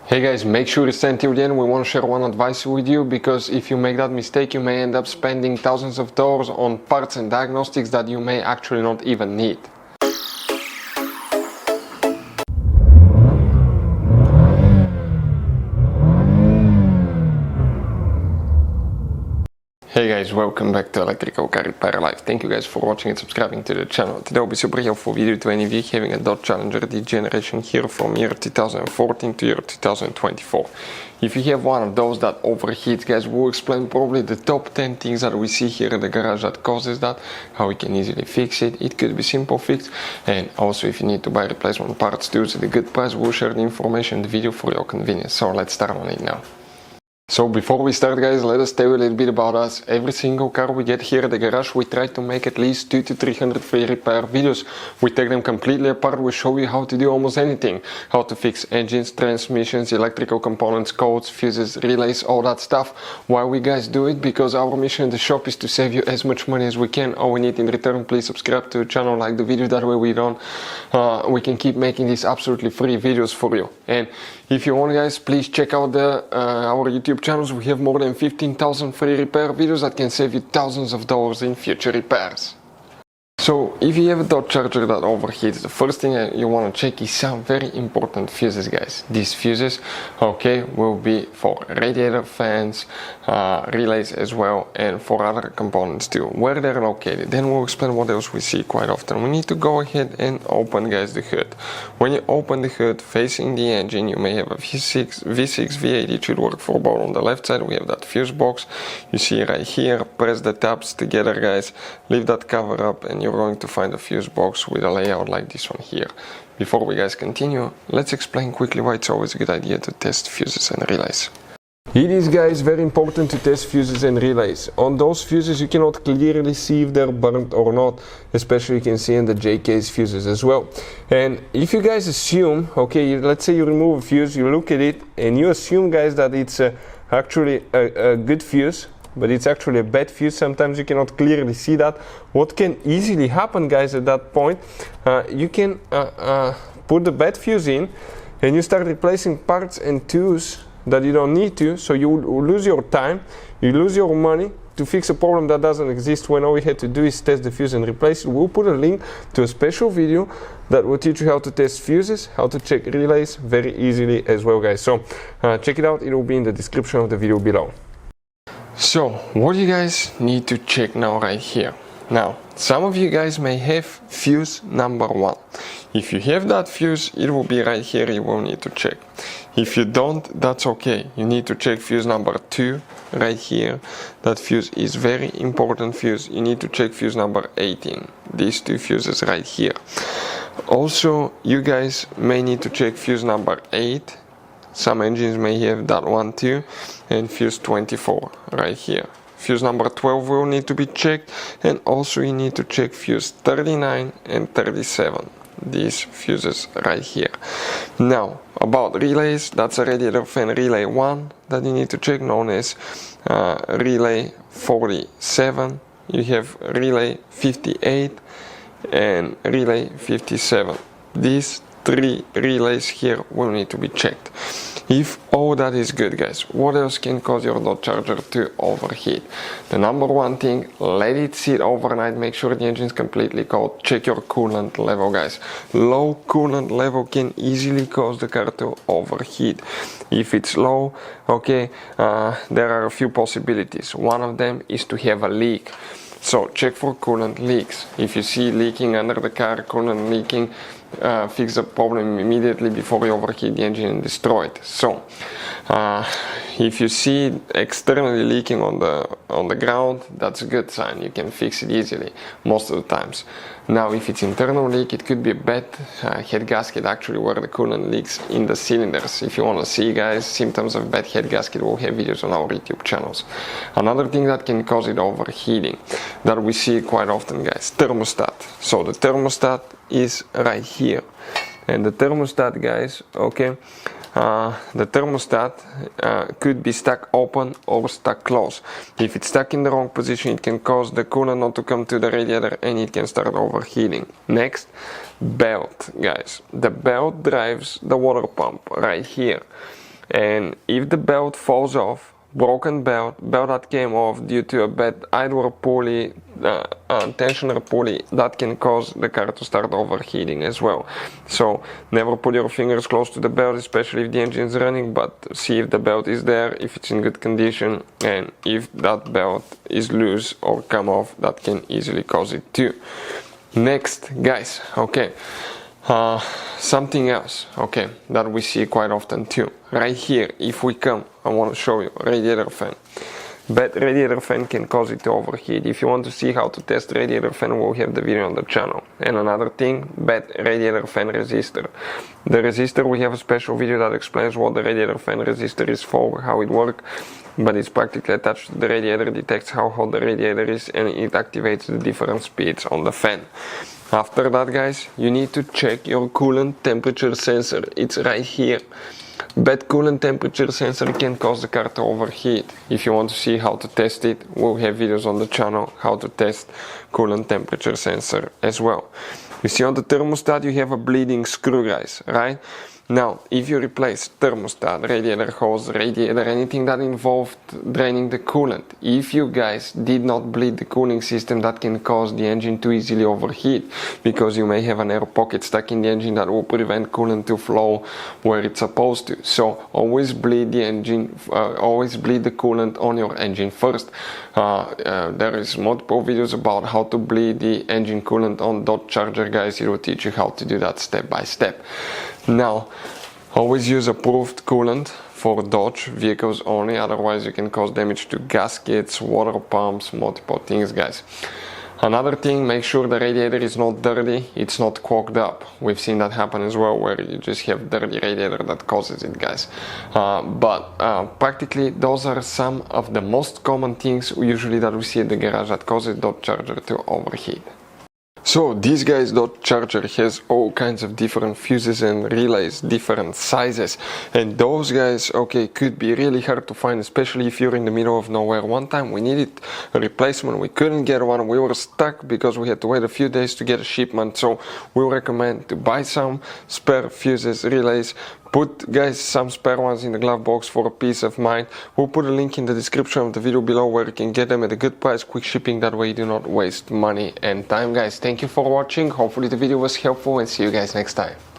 Hey guys, make sure to stay until the end. We want to share one advice with you, because if you make that mistake you may end up spending thousands of dollars on parts and diagnostics that you may actually not even need. Hey guys, welcome back to Electrical Car Repair Live. Thank you guys for watching and subscribing to the channel. Today will be super helpful video to any of you having a Dodge Challenger D generation here from year 2014 to year 2024. If you have one of those that overheats, guys, we'll explain probably the top 10 things that we see here in the garage that causes that, how we can easily fix it. It could be simple fix, and also if you need to buy replacement parts to use at a good price, we'll share the information in the video for your convenience. So let's start on it now. So before we start, guys, let us tell you a little bit about us. Every single car we get here at the garage, we try to make at least 200 to 300 free repair videos. We take them completely apart. We show you how to do almost anything. How to fix engines, transmissions, electrical components, codes, fuses, relays, all that stuff. Why we guys do it? Because our mission in the shop is to save you as much money as we can. All we need in return, please subscribe to the channel, like the video, that way we can keep making these absolutely free videos for you. And if you want, guys, please check out our YouTube channels. We have more than 15,000 free repair videos that can save you thousands of dollars in future repairs. So if you have a Dodge Charger that overheats, the first thing you want to check is some very important fuses, guys. These fuses, okay, will be for radiator fans, relays as well, and for other components too, where they're located. Then we'll explain what else we see quite often. We need to go ahead and open, guys, the hood. When you open the hood facing the engine, you may have a V6, V8. It should work for both. On the left side we have that fuse box. You see right here, press the tabs together, guys, leave that cover up, and you're going to find a fuse box with a layout like this one here. Before we guys continue, let's explain quickly why it's always a good idea to test fuses and relays. It is, guys, very important to test fuses and relays. On those fuses you cannot clearly see if they're burnt or not, especially you can see in the J-case fuses as well. And if you guys assume, okay, let's say you remove a fuse, you look at it and you assume, guys, that it's actually a good fuse, but it's actually a bad fuse. Sometimes you cannot clearly see that. What can easily happen, guys, at that point, you can put the bad fuse in and you start replacing parts and tools that you don't need to, so you lose your time, you lose your money to fix a problem that doesn't exist, when all we had to do is test the fuse and replace it. We'll put a link to a special video that will teach you how to test fuses, how to check relays very easily as well, guys. So check it out, it will be in the description of the video below. So what you guys need to check now right here. Now, some of you guys may have fuse number 1. If you have that fuse, it will be right here, you will need to check. If you don't, that's okay. You need to check fuse number 2 right here. That fuse is very important fuse. You need to check fuse number 18. These two fuses right here. Also, you guys may need to check fuse number 8. Some engines may have that one too, and fuse 24 right here. Fuse number 12 will need to be checked, and also you need to check fuse 39 and 37. These fuses right here. Now, about relays, that's a radiator fan relay 1 that you need to check, known as relay 47. You have relay 58 and relay 57. These 3 relays here will need to be checked. If all that is good, guys, what else can cause your Dodge Charger to overheat? The number one thing, let it sit overnight, make sure the engine is completely cold, check your coolant level, guys. Low coolant level can easily cause the car to overheat. If it's low, okay, there are a few possibilities. One of them is to have a leak. So check for coolant leaks. If you see leaking under the car, coolant leaking, fix the problem immediately before you overheat the engine and destroy it. So if you see externally leaking on the ground, that's a good sign. You can fix it easily most of the times. Now, if it's internal leak, it could be a bad head gasket, actually, where the coolant leaks in the cylinders. If you want to see, guys, symptoms of bad head gasket, we'll have videos on our YouTube channels. Another thing that can cause it overheating, that we see quite often, guys, thermostat. So the thermostat is right here, and the thermostat, guys, okay, the thermostat could be stuck open or stuck closed. If it's stuck in the wrong position, it can cause the coolant not to come to the radiator and it can start overheating. Next, belt, guys. The belt drives the water pump right here. and if the belt falls off, broken belt that came off due to a bad idler pulley, tensioner pulley, that can cause the car to start overheating as well. So never put your fingers close to the belt, especially if the engine is running, but see if the belt is there, if it's in good condition, and if that belt is loose or come off, that can easily cause it too. Next, guys, okay, something else, okay, that we see quite often too. Right here, if we come, I want to show you radiator fan. Bad radiator fan can cause it to overheat. If you want to see how to test radiator fan, we'll have the video on the channel. And another thing, bad radiator fan resistor. The resistor, we have a special video that explains what the radiator fan resistor is for, how it works. But it's practically attached to the radiator, detects how hot the radiator is, and it activates the different speeds on the fan. After that, guys, you need to check your coolant temperature sensor. It's right here. Bad coolant temperature sensor can cause the car to overheat. If you want to see how to test it, we'll have videos on the channel how to test coolant temperature sensor as well. You see on the thermostat you have a bleeding screw, guys, right? Now, if you replace thermostat, radiator hose, radiator, anything that involved draining the coolant, if you guys did not bleed the cooling system, that can cause the engine to easily overheat, because you may have an air pocket stuck in the engine that will prevent coolant to flow where it's supposed to. So always bleed the engine, always bleed the coolant on your engine first. There is multiple videos about how to bleed the engine coolant on Dodge Charger, guys. It will teach you how to do that step by step. Now, always use approved coolant for Dodge vehicles only, otherwise you can cause damage to gaskets, water pumps, multiple things, guys. Another thing, make sure the radiator is not dirty, it's not clogged up. We've seen that happen as well, where you just have dirty radiator that causes it, guys. Practically those are some of the most common things usually that we see at the garage that causes Dodge Charger to overheat. So this guy's Dodge Charger has all kinds of different fuses and relays, different sizes, and those guys, okay, could be really hard to find, especially if you're in the middle of nowhere. One time we needed a replacement, we couldn't get one, we were stuck because we had to wait a few days to get a shipment. So we recommend to buy some spare fuses, relays. Put, guys, some spare ones in the glove box for a peace of mind. We'll put a link in the description of the video below where you can get them at a good price, quick shipping, that way you do not waste money and time, guys. Thank you for watching, hopefully the video was helpful, and see you guys next time.